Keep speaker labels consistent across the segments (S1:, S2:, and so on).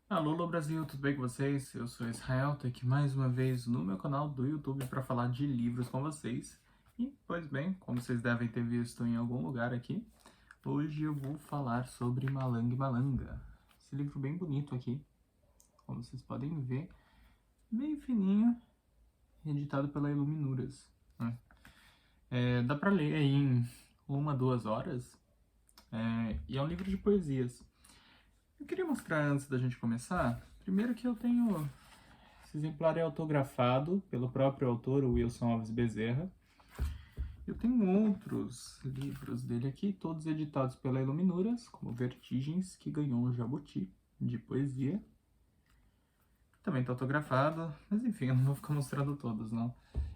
S1: Alô, Brasil, tudo bem com vocês? Eu sou Israel, tô aqui mais uma vez no meu canal do YouTube para falar de livros com vocês. E, pois bem, como vocês devem ter visto em algum lugar aqui, hoje eu vou falar sobre Malang Malanga. Esse livro bem bonito aqui, como vocês podem ver, meio fininho, editado pela Iluminuras, né? Dá para ler aí em 1, 2 horas, e é um livro de poesias. Eu queria mostrar antes da gente começar, primeiro que eu tenho. Esse exemplar é autografado pelo próprio autor, o Wilson Alves Bezerra. Eu tenho outros livros dele aqui, todos editados pela Iluminuras, como Vertigens, que ganhou um Jabuti de poesia. Também está autografado, mas enfim, eu não vou ficar mostrando todos, não.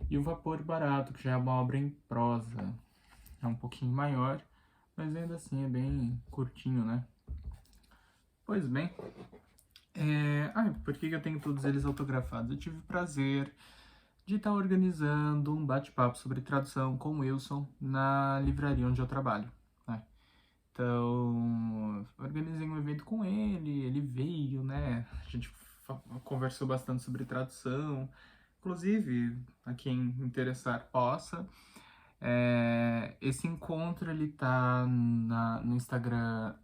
S1: E o Vapor Barato, que já é uma obra em prosa. É um pouquinho maior, mas ainda assim é bem curtinho, né? Pois bem, por que eu tenho todos eles autografados? Eu tive o prazer de estar organizando um bate-papo sobre tradução com o Wilson na livraria onde eu trabalho, né? Então, organizei um evento com ele veio, né? A gente conversou bastante sobre tradução, inclusive, a quem interessar possa. Esse encontro ele tá no Instagram,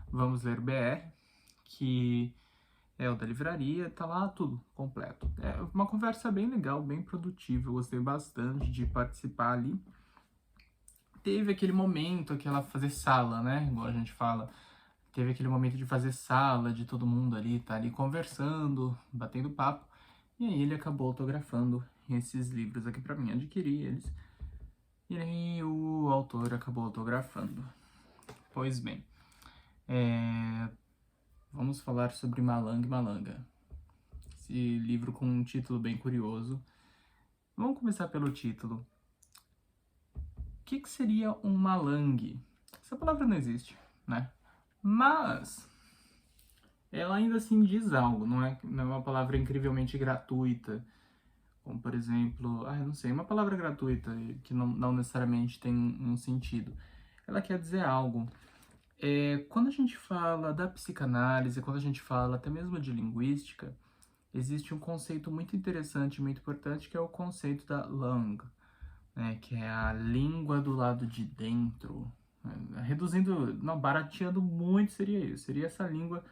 S1: @VamosLerBR, que é o da livraria, tá lá tudo completo. É uma conversa bem legal, bem produtiva, eu gostei bastante de participar ali. Teve aquele momento, aquela fazer sala, né, igual a gente fala. Teve aquele momento de fazer sala, de todo mundo ali, tá ali conversando, batendo papo. E aí ele acabou autografando esses livros aqui pra mim, adquiri eles. E aí o autor acabou autografando. Pois bem, vamos falar sobre Malang Malanga. Esse livro com um título bem curioso. Vamos começar pelo título. O que seria um malang? Essa palavra não existe, né? Mas ela ainda assim diz algo, não é uma palavra incrivelmente gratuita, como por exemplo, eu não sei, uma palavra gratuita que não necessariamente tem um sentido. Ela quer dizer algo. Quando a gente fala da psicanálise, quando a gente fala até mesmo de linguística, existe um conceito muito interessante, muito importante, que é o conceito da Lung, né, que é a língua do lado de dentro. Reduzindo, não, barateando muito seria isso. Seria essa língua,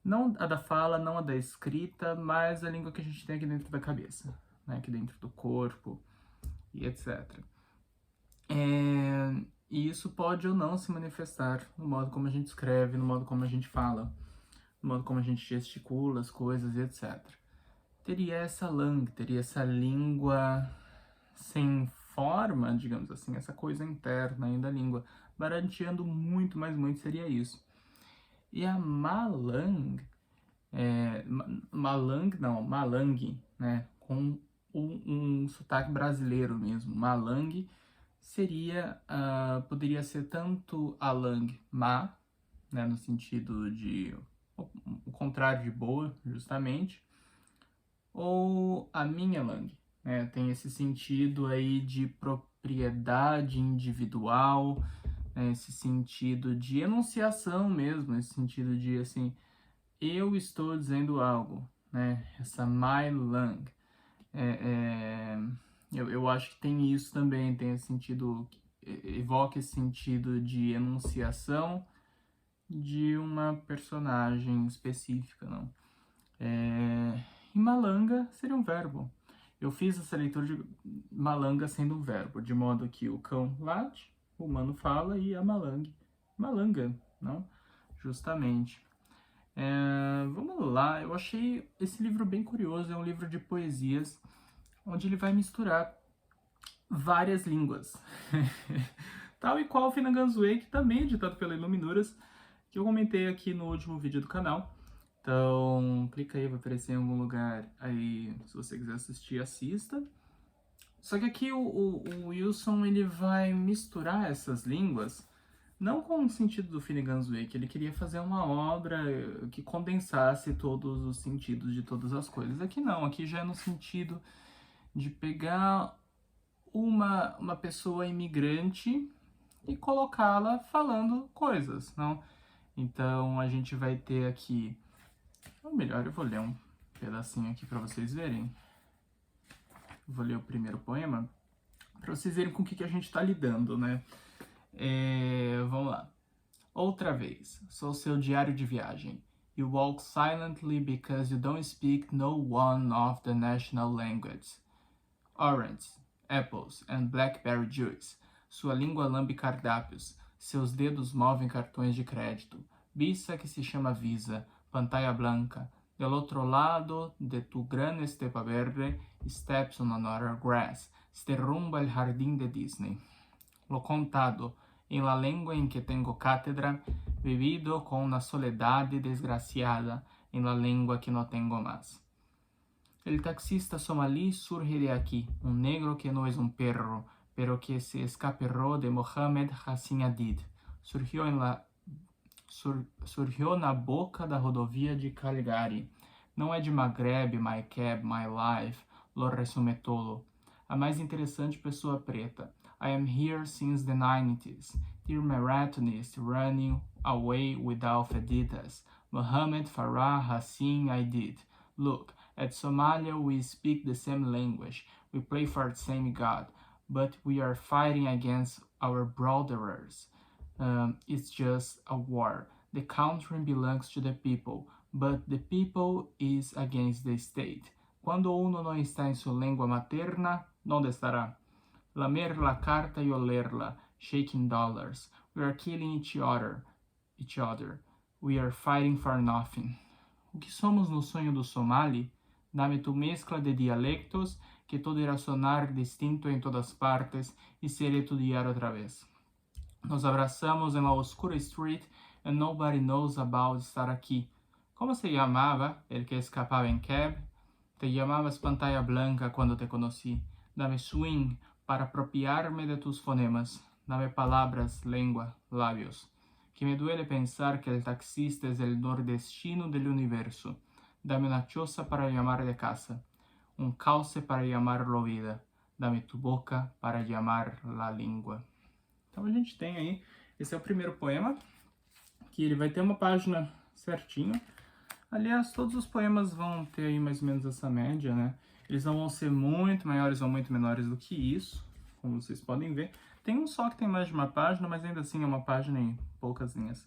S1: não a da fala, não a da escrita, mas a língua que a gente tem aqui dentro da cabeça, né, aqui dentro do corpo e etc. E isso pode ou não se manifestar no modo como a gente escreve, no modo como a gente fala, no modo como a gente gesticula as coisas e etc. Teria essa lang, teria essa língua sem forma, digamos assim, essa coisa interna ainda da língua, barateando muito, mas muito seria isso. E a malang, malang, né, com um sotaque brasileiro mesmo, malang seria, poderia ser tanto a lang má, né, no sentido de o contrário de boa, justamente, ou a minha lang, né? Tem esse sentido aí de propriedade individual, né? Esse sentido de enunciação mesmo, esse sentido de assim, eu estou dizendo algo, né? Essa my lang. Eu acho que tem isso também, tem esse sentido, evoca esse sentido de enunciação de uma personagem específica, não? E malanga seria um verbo. Eu fiz essa leitura de malanga sendo um verbo, de modo que o cão late, o humano fala e a malanga, não? Justamente. Vamos lá, eu achei esse livro bem curioso, é um livro de poesias, onde ele vai misturar várias línguas. Tal e qual o Finnegan's que também é editado pela Iluminuras, que eu comentei aqui no último vídeo do canal. Então, clica aí, vai aparecer em algum lugar aí, se você quiser assistir, assista. Só que aqui o Wilson, ele vai misturar essas línguas, não com o sentido do Finnegan's Wake, ele queria fazer uma obra que condensasse todos os sentidos de todas as coisas. Aqui não, aqui já é no sentido de pegar uma pessoa imigrante e colocá-la falando coisas, não? Então, a gente vai ter aqui melhor, eu vou ler um pedacinho aqui para vocês verem. Vou ler o primeiro poema para vocês verem com o que a gente está lidando, né? Vamos lá. Outra vez, sou seu diário de viagem. You walk silently because you don't speak no one of the national language. Orange, apples and blackberry juice. Sua língua lambe cardápios. Seus dedos movem cartões de crédito. Visa que se chama Visa. Pantalla blanca. Del otro lado de tu gran estepa verde, steps on another grass. Se derrumba el jardín de Disney. Lo contado, en la lengua en que tengo cátedra, vivido con una soledad desgraciada, en la lengua que no tengo más. El taxista somalí surge de aquí, un negro que no es un perro, pero que se escaperró de Mohamed Hassan Hadid. Surgió na boca da rodovia de Caligari. Não é de Maghreb, my cab, my life, lo resume todo. A mais interessante pessoa preta. I am here since the 90s. Dear marathonist running away without Adidas. Mohamed Farah Hassan Hadid. Look, at Somalia we speak the same language. We pray for the same God. But we are fighting against our brothers. It's just a war. The country belongs to the people, but the people is against the state. Quando uno no está en su lengua materna, ¿dónde estará? Lamer la carta y olerla, shaking dollars. We are killing each other. We are fighting for nothing. O que somos no sonho do Somali? Dame tu mezcla de dialectos, que todo irá sonar distinto en todas partes, y seré tu diário otra vez. Nos abraçamos em la oscura street and nobody knows about estar aqui. Como se llamaba el que escapaba en cab? Te llamabas Pantalla Blanca cuando te conocí. Dame swing para apropiarme de tus fonemas. Dame palabras, lengua, labios. Que me duele pensar que el taxista es el nordestino del universo. Dame una choza para llamar de casa. Un cauce para llamarlo vida. Dame tu boca para llamar la língua. Então a gente tem aí, esse é o primeiro poema, que ele vai ter uma página certinho. Aliás, todos os poemas vão ter aí mais ou menos essa média, né? Eles não vão ser muito maiores ou muito menores do que isso, como vocês podem ver. Tem um só que tem mais de uma página, mas ainda assim é uma página em poucas linhas.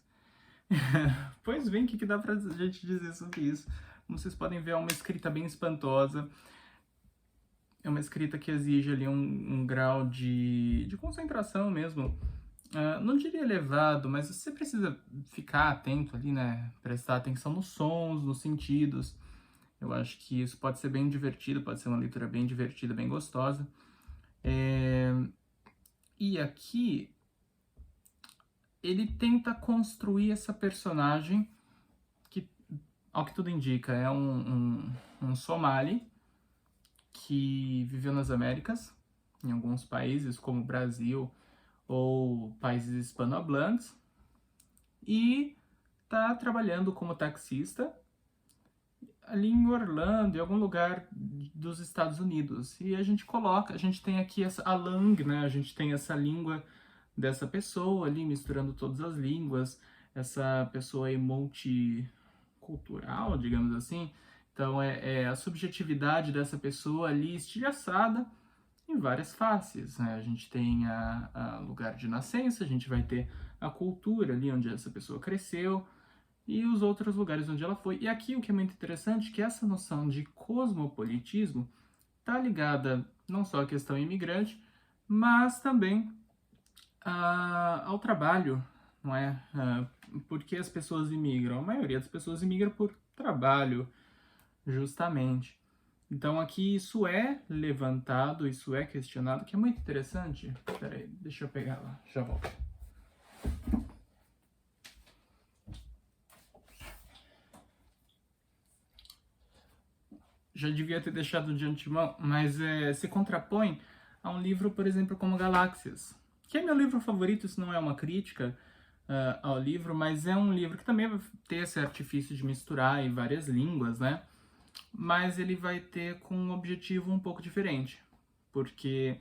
S1: Pois bem, o que dá pra gente dizer sobre isso? Como vocês podem ver, é uma escrita bem espantosa. É uma escrita que exige ali um grau de concentração mesmo. Não diria elevado, mas você precisa ficar atento ali, né? Prestar atenção nos sons, nos sentidos. Eu acho que isso pode ser bem divertido, pode ser uma leitura bem divertida, bem gostosa. E aqui, ele tenta construir essa personagem que, ao que tudo indica, é um somali que viveu nas Américas, em alguns países como o Brasil ou países hispanohablantes, e está trabalhando como taxista ali em Orlando, em algum lugar dos Estados Unidos. E a gente tem aqui a lang, né? A gente tem essa língua dessa pessoa ali, misturando todas as línguas, essa pessoa aí multicultural, digamos assim. Então, é a subjetividade dessa pessoa ali estilhaçada em várias faces, né? A gente tem a lugar de nascença, a gente vai ter a cultura ali onde essa pessoa cresceu e os outros lugares onde ela foi. E aqui o que é muito interessante é que essa noção de cosmopolitismo está ligada não só à questão imigrante, mas também ao trabalho, não é? Porque as pessoas imigram? A maioria das pessoas imigra por trabalho, justamente. Então aqui isso é levantado, isso é questionado, que é muito interessante. Espera aí, deixa eu pegar lá, já volto. Já devia ter deixado de antemão, mas se contrapõe a um livro, por exemplo, como Galáxias, que é meu livro favorito. Isso não é uma crítica ao livro, mas é um livro que também vai ter esse artifício de misturar em várias línguas, né? Mas ele vai ter com um objetivo um pouco diferente, porque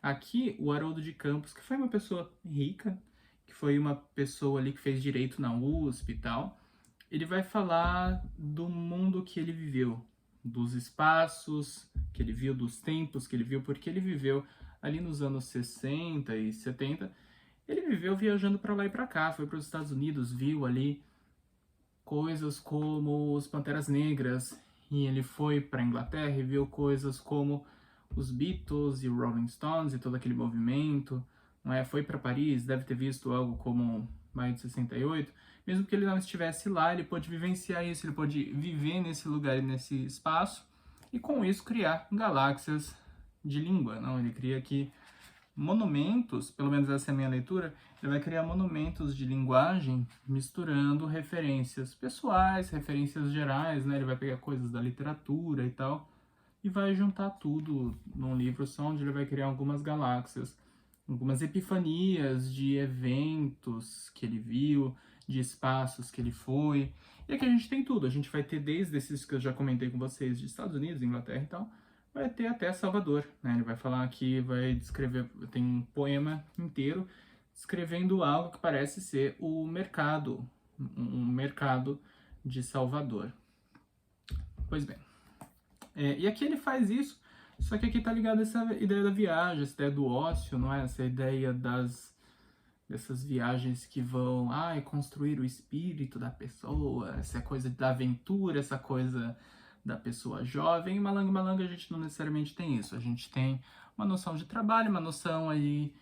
S1: aqui o Haroldo de Campos, que foi uma pessoa rica, que foi uma pessoa ali que fez direito na USP e tal, ele vai falar do mundo que ele viveu, dos espaços que ele viu, dos tempos que ele viu, porque ele viveu ali nos anos 60 e 70, ele viveu viajando para lá e para cá, foi para os Estados Unidos, viu ali coisas como os Panteras Negras, e ele foi para a Inglaterra e viu coisas como os Beatles e o Rolling Stones e todo aquele movimento, não é? Foi para Paris, deve ter visto algo como Maio de 68. Mesmo que ele não estivesse lá, ele pôde vivenciar isso, ele pôde viver nesse lugar e nesse espaço, e com isso criar galáxias de língua, não? Ele cria aqui monumentos, pelo menos essa é a minha leitura, ele vai criar monumentos de linguagem misturando referências pessoais, referências gerais, né? Ele vai pegar coisas da literatura e tal, e vai juntar tudo num livro só, onde ele vai criar algumas galáxias, algumas epifanias de eventos que ele viu, de espaços que ele foi. E aqui a gente tem tudo, a gente vai ter desde esses que eu já comentei com vocês, de Estados Unidos, Inglaterra e tal, vai ter até Salvador, né? Ele vai falar aqui, vai descrever, tem um poema inteiro descrevendo algo que parece ser o mercado, um mercado de Salvador. Pois bem, e aqui ele faz isso, só que aqui tá ligado a essa ideia da viagem, essa ideia do ócio, não é? Essa ideia dessas viagens que vão, construir o espírito da pessoa, essa coisa da aventura, essa coisa da pessoa jovem. Em Malanga Malanga a gente não necessariamente tem isso, a gente tem uma noção de trabalho, uma noção aí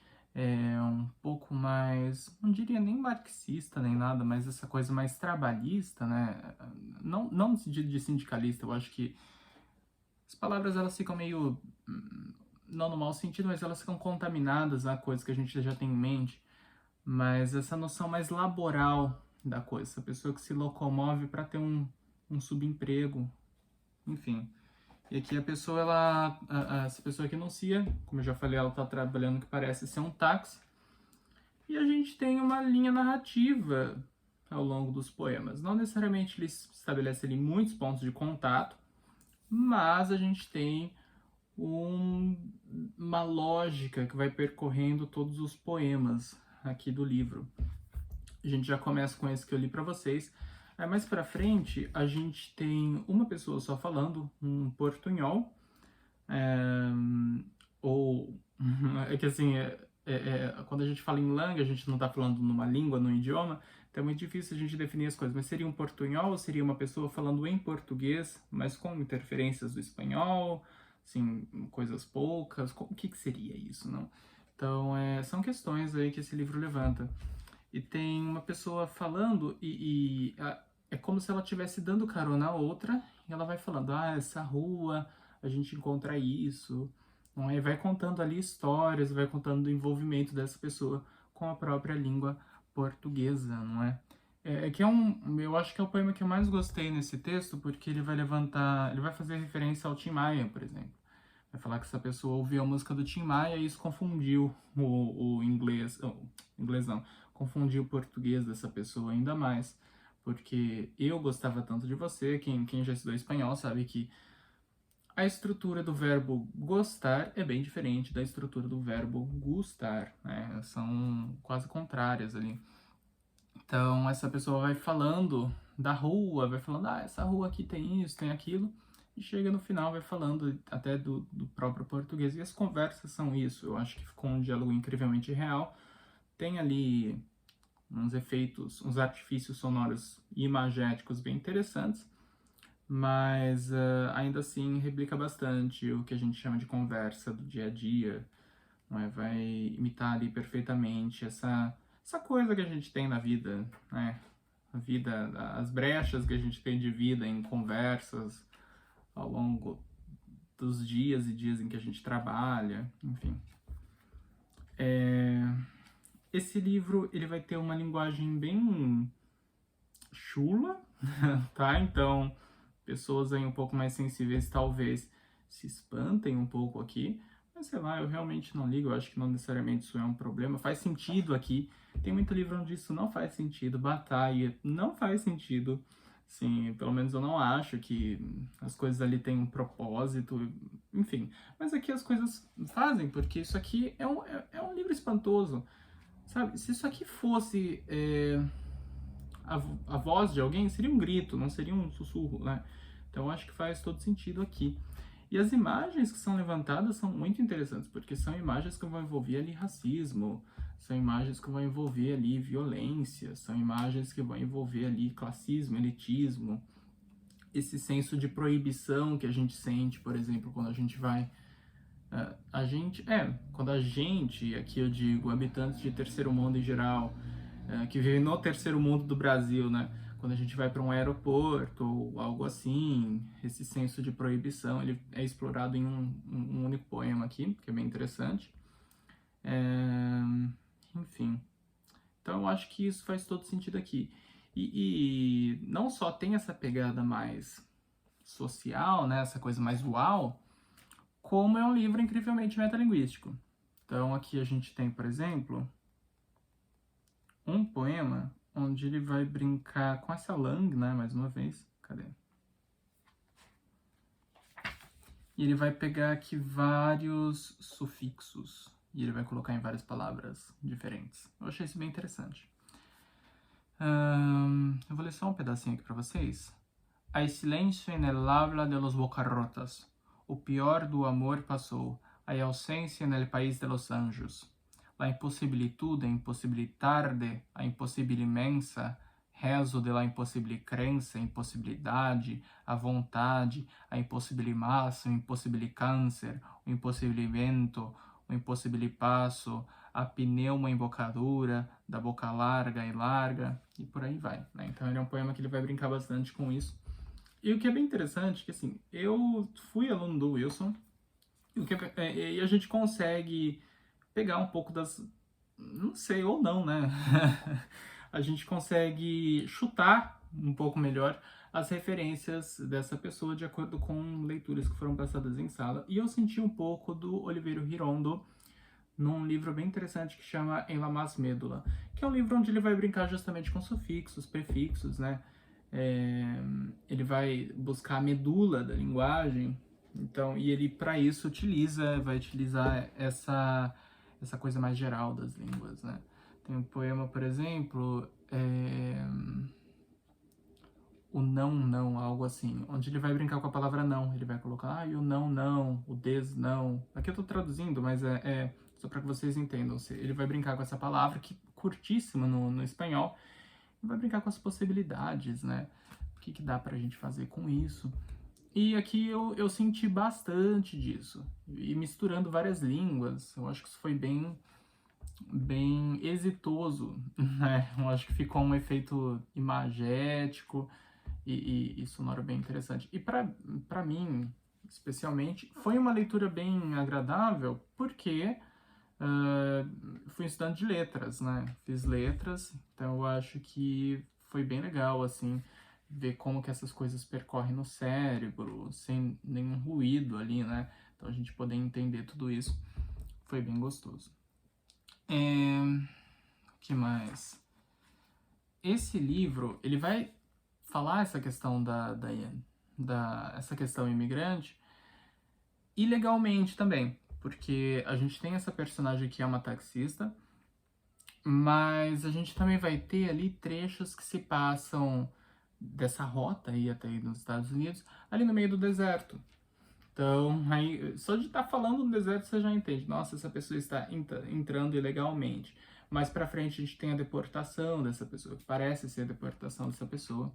S1: um pouco mais, não diria nem marxista nem nada, mas essa coisa mais trabalhista, né? Não no sentido de sindicalista, eu acho que as palavras elas ficam meio, não no mau sentido, mas elas ficam contaminadas a coisas que a gente já tem em mente, mas essa noção mais laboral da coisa, essa pessoa que se locomove para ter um subemprego, enfim. E aqui a pessoa, essa pessoa que anuncia, como eu já falei, ela está trabalhando que parece ser um táxi, e a gente tem uma linha narrativa ao longo dos poemas. Não necessariamente ele estabelece ali muitos pontos de contato, mas a gente tem uma lógica que vai percorrendo todos os poemas aqui do livro. A gente já começa com esse que eu li para vocês. Aí mais para frente a gente tem uma pessoa só falando, um portunhol, ou é que assim, quando a gente fala em langa, a gente não está falando numa língua, num idioma, então é muito difícil a gente definir as coisas, mas seria um portunhol ou seria uma pessoa falando em português, mas com interferências do espanhol, assim, coisas poucas, o que seria isso, não? Então, são questões aí que esse livro levanta. E tem uma pessoa falando é como se ela estivesse dando carona a outra, e ela vai falando, essa rua, a gente encontra isso, não é? Vai contando ali histórias, vai contando do envolvimento dessa pessoa com a própria língua portuguesa, não é? Eu acho que é o poema que eu mais gostei nesse texto, porque ele vai fazer referência ao Tim Maia, por exemplo. Vai falar que essa pessoa ouviu a música do Tim Maia e isso confundiu o inglês, inglês não, confundiu o português dessa pessoa ainda mais, porque eu gostava tanto de você, quem já estudou espanhol sabe que a estrutura do verbo gostar é bem diferente da estrutura do verbo gustar, né? São quase contrárias ali. Então, essa pessoa vai falando da rua, vai falando, essa rua aqui tem isso, tem aquilo, e chega no final, vai falando até do próprio português. E as conversas são isso, eu acho que ficou um diálogo incrivelmente real. Tem ali uns efeitos, uns artifícios sonoros e imagéticos bem interessantes, mas ainda assim replica bastante o que a gente chama de conversa do dia a dia, não é? Vai imitar ali perfeitamente essa coisa que a gente tem na vida, né? A vida, as brechas que a gente tem de vida em conversas ao longo dos dias e dias em que a gente trabalha, enfim. Esse livro ele vai ter uma linguagem bem chula, tá? Então, pessoas aí um pouco mais sensíveis talvez se espantem um pouco aqui, mas sei lá, eu realmente não ligo, eu acho que não necessariamente isso é um problema. Faz sentido aqui, tem muito livro onde isso não faz sentido, Batalha não faz sentido, sim, pelo menos eu não acho que as coisas ali têm um propósito, enfim. Mas aqui as coisas fazem, porque isso aqui é um livro espantoso, sabe? Se isso aqui fosse a voz de alguém seria um grito, não seria um sussurro, né? Então acho que faz todo sentido aqui. E as imagens que são levantadas são muito interessantes, porque são imagens que vão envolver ali racismo, são imagens que vão envolver ali violência, são imagens que vão envolver ali classismo, elitismo, esse senso de proibição que a gente sente, por exemplo, quando a gente vai quando a gente, aqui eu digo, habitantes de terceiro mundo em geral, que vivem no terceiro mundo do Brasil, né? Quando a gente vai para um aeroporto ou algo assim, esse senso de proibição, ele é explorado em um único poema aqui, que é bem interessante. Enfim, então eu acho que isso faz todo sentido aqui. E não só tem essa pegada mais social, né? Essa coisa mais uau, como é um livro incrivelmente metalinguístico. Então aqui a gente tem, por exemplo, um poema onde ele vai brincar com essa lang, né, mais uma vez. Cadê? E ele vai pegar aqui vários sufixos e ele vai colocar em várias palavras diferentes. Eu achei isso bem interessante. Eu vou ler só um pedacinho aqui para vocês. Hay silêncio en el habla de los bocarrotas. O pior do amor passou. Hay ausência en el país de los anjos. La impossibilitude, impossibilitarde, a impossível imensa, rezo de la impossível crença, impossibilidade, a vontade, a impossível massa, o impossível câncer, o impossível vento, o impossível passo, a pneuma embocadura, da boca larga e larga, e por aí vai, né? Então ele é um poema que ele vai brincar bastante com isso. E o que é bem interessante, que assim, eu fui aluno do Wilson, e a gente consegue pegar um pouco das... não sei, ou não, né? A gente consegue chutar um pouco melhor as referências dessa pessoa de acordo com leituras que foram passadas em sala. E eu senti um pouco do Oliveira Girondo num livro bem interessante que chama Em la Mas Médula, que é um livro onde ele vai brincar justamente com sufixos, prefixos, né? Ele vai buscar a medula da linguagem, então, e ele para isso vai utilizar essa coisa mais geral das línguas, né? Tem um poema, por exemplo, o não, algo assim, onde ele vai brincar com a palavra não, ele vai colocar, e o não, o não. Aqui eu tô traduzindo, mas só para que vocês entendam, ele vai brincar com essa palavra, que curtíssima no espanhol, e vai brincar com as possibilidades, né? O que dá pra gente fazer com isso? E aqui eu senti bastante disso, e misturando várias línguas, eu acho que isso foi bem exitoso, né? Eu acho que ficou um efeito imagético e sonoro bem interessante. E para mim, especialmente, foi uma leitura bem agradável, porque fui estudante de letras, né? Fiz letras, então eu acho que foi bem legal, assim, ver como que essas coisas percorrem no cérebro, sem nenhum ruído ali, né? Então a gente poder entender tudo isso foi bem gostoso. O que mais? Esse livro, ele vai falar essa questão essa questão imigrante ilegalmente também, porque a gente tem essa personagem que é uma taxista, mas a gente também vai ter ali trechos que se passam dessa rota aí até aí nos Estados Unidos, ali no meio do deserto. Então, aí, só de estar falando no deserto você já entende, nossa, essa pessoa está entrando ilegalmente. Mais pra frente a gente tem a deportação dessa pessoa, que parece ser a deportação dessa pessoa.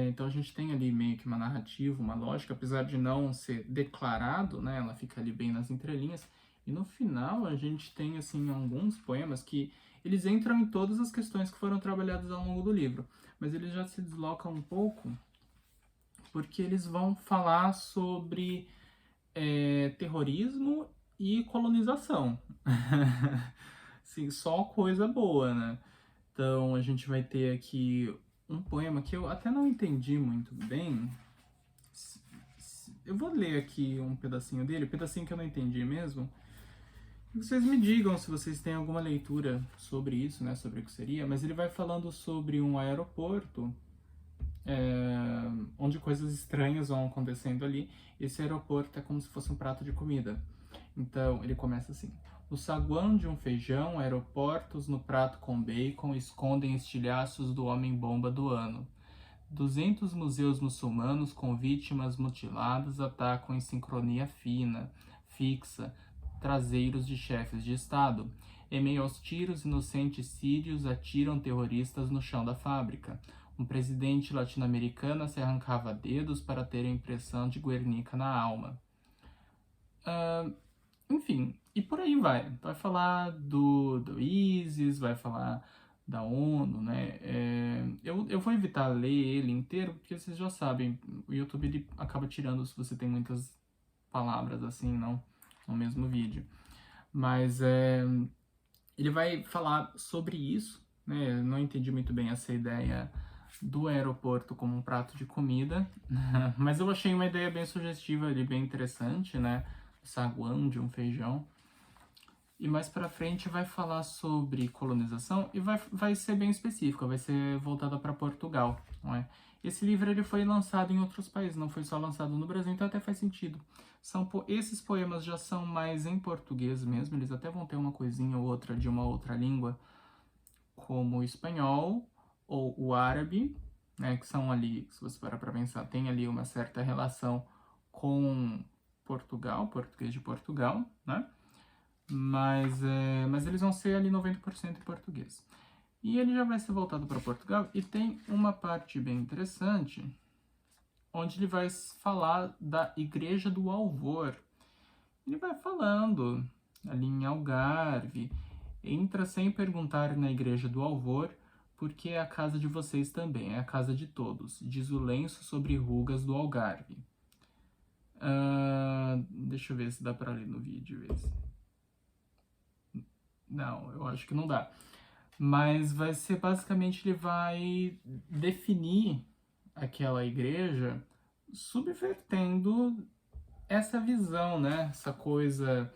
S1: Então a gente tem ali meio que uma narrativa, uma lógica, apesar de não ser declarado, né, ela fica ali bem nas entrelinhas. E no final a gente tem assim alguns poemas que eles entram em todas as questões que foram trabalhadas ao longo do livro, mas eles já se deslocam um pouco porque eles vão falar sobre terrorismo e colonização. Sim, só coisa boa, né? Então a gente vai ter aqui um poema que eu até não entendi muito bem. Eu vou ler aqui um pedacinho dele, um pedacinho que eu não entendi mesmo. Vocês me digam se vocês têm alguma leitura sobre isso, né? Sobre o que seria. Mas ele vai falando sobre um aeroporto onde coisas estranhas vão acontecendo ali. Esse aeroporto é como se fosse um prato de comida. Então, ele começa assim: o saguão de um feijão, aeroportos no prato com bacon escondem estilhaços do homem-bomba do ano. 200 museus muçulmanos com vítimas mutiladas atacam em sincronia fina, fixa, traseiros de chefes de Estado. Em meio aos tiros, inocentes sírios atiram terroristas no chão da fábrica. Um presidente latino-americano se arrancava dedos para ter a impressão de Guernica na alma. Enfim, e por aí vai. Vai falar do ISIS, vai falar da ONU, né? Eu vou evitar ler ele inteiro, porque vocês já sabem, o YouTube ele acaba tirando se você tem muitas palavras assim, não, no mesmo vídeo. Mas ele vai falar sobre isso, né? Eu não entendi muito bem essa ideia do aeroporto como um prato de comida, mas eu achei uma ideia bem sugestiva e bem interessante, né? Saguão de um feijão. E mais pra frente vai falar sobre colonização e vai ser bem específico, vai ser voltada para Portugal, não é? Esse livro ele foi lançado em outros países, não foi só lançado no Brasil, então até faz sentido. Esses poemas já são mais em português mesmo, eles até vão ter uma coisinha ou outra de uma outra língua, como o espanhol ou o árabe, né, que são ali, se você parar para pensar, tem ali uma certa relação com Portugal, português de Portugal, né? Mas eles vão ser ali 90% em português. E ele já vai ser voltado para Portugal e tem uma parte bem interessante, onde ele vai falar da Igreja do Alvor. Ele vai falando ali em Algarve, entra sem perguntar na Igreja do Alvor, porque é a casa de vocês também, é a casa de todos, diz o lenço sobre rugas do Algarve. Deixa eu ver se dá para ler no vídeo esse. Não, eu acho que não dá. Mas vai ser basicamente, ele vai definir aquela igreja subvertendo essa visão, né? Essa coisa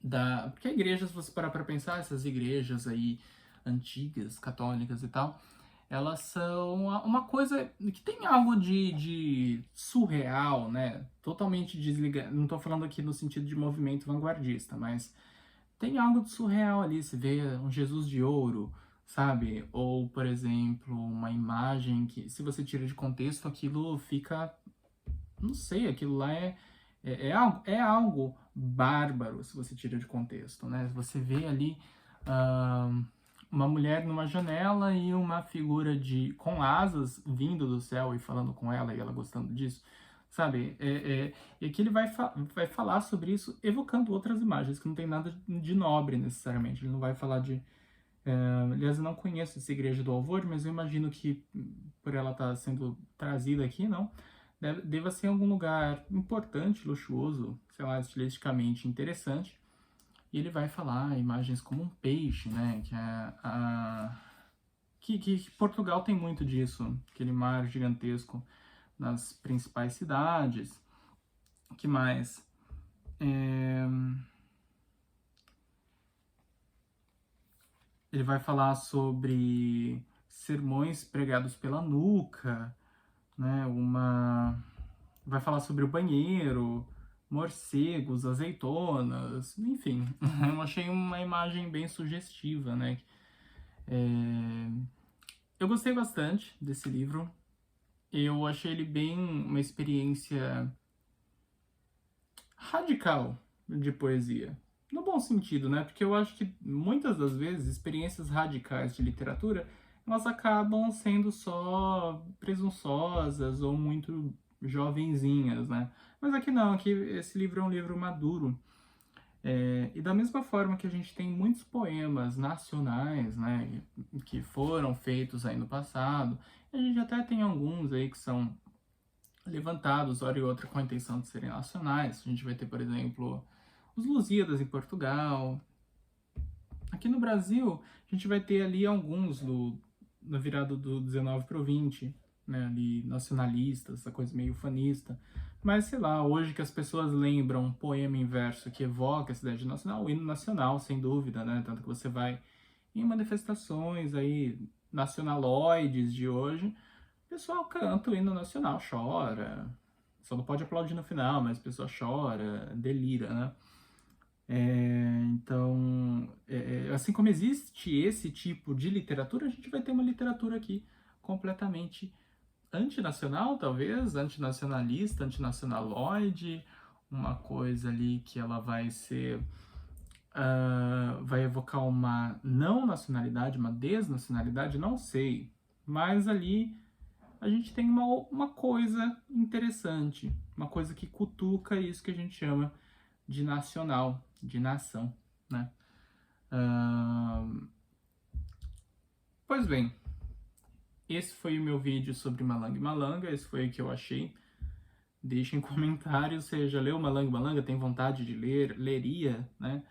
S1: da... Porque a igreja, se você parar para pensar, essas igrejas aí antigas, católicas e tal, elas são uma coisa que tem algo de surreal, né? Totalmente desligado. Não estou falando aqui no sentido de movimento vanguardista, mas tem algo de surreal ali. Se vê um Jesus de ouro, sabe? Ou, por exemplo, uma imagem que, se você tira de contexto, aquilo fica... Não sei, aquilo lá é algo bárbaro, se você tira de contexto, né? Você vê ali ah, uma mulher numa janela e uma figura com asas vindo do céu e falando com ela e ela gostando disso. Sabe? E aqui ele vai falar sobre isso evocando outras imagens, que não tem nada de nobre necessariamente. Ele não vai falar de... aliás, eu não conheço essa igreja do Alvor, mas eu imagino que, por ela estar sendo trazida aqui, não, deva ser algum lugar importante, luxuoso, sei lá, estilisticamente interessante. E ele vai falar imagens como um peixe, né? Que Portugal tem muito disso, aquele mar gigantesco nas principais cidades. O que mais? Ele vai falar sobre sermões pregados pela nuca, né? Vai falar sobre o banheiro, morcegos, azeitonas, enfim. Eu achei uma imagem bem sugestiva, né? Eu gostei bastante desse livro. Eu achei ele bem uma experiência radical de poesia. No bom sentido, né? Porque eu acho que muitas das vezes experiências radicais de literatura elas acabam sendo só presunçosas ou muito jovenzinhas, né? Mas aqui não, aqui esse livro é um livro maduro. E da mesma forma que a gente tem muitos poemas nacionais, né, que foram feitos aí no passado, a gente até tem alguns aí que são levantados, hora e outra, com a intenção de serem nacionais. A gente vai ter, por exemplo, os Lusíadas em Portugal. Aqui no Brasil, a gente vai ter ali alguns na virada do 19 para o 20, né, ali nacionalistas, essa coisa meio ufanista. Mas, sei lá, hoje que as pessoas lembram um poema em verso que evoca essa ideia de nacional, o hino nacional, sem dúvida, né? Tanto que você vai em manifestações aí nacionaloides de hoje, o pessoal canta o hino nacional, chora. Só não pode aplaudir no final, mas a pessoa chora, delira, né? Então, assim como existe esse tipo de literatura, a gente vai ter uma literatura aqui completamente antinacional, talvez, antinacionalista, antinacionaloide, uma coisa ali que ela vai ser, vai evocar uma não nacionalidade, uma desnacionalidade, não sei, mas ali a gente tem uma coisa interessante, uma coisa que cutuca isso que a gente chama de nacional, de nação, né? Pois bem, esse foi o meu vídeo sobre Malanga e Malanga, esse foi o que eu achei. Deixem comentários, você já leu Malanga e Malanga, tem vontade de ler, leria, né?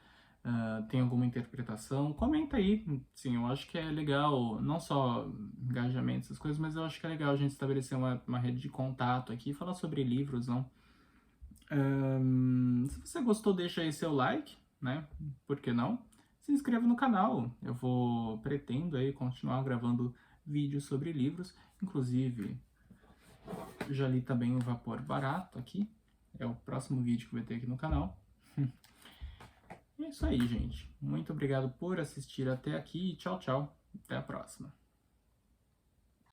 S1: Tem alguma interpretação? Comenta aí, sim, eu acho que é legal, não só engajamento, essas coisas, mas eu acho que é legal a gente estabelecer uma rede de contato aqui, falar sobre livros, não? Se você gostou, deixa aí seu like, né? Por que não? Se inscreva no canal. Pretendo aí continuar gravando vídeos sobre livros. Inclusive, já li também o Vapor Barato aqui. É o próximo vídeo que vai ter aqui no canal. É isso aí, gente. Muito obrigado por assistir até aqui. Tchau, tchau. Até a próxima.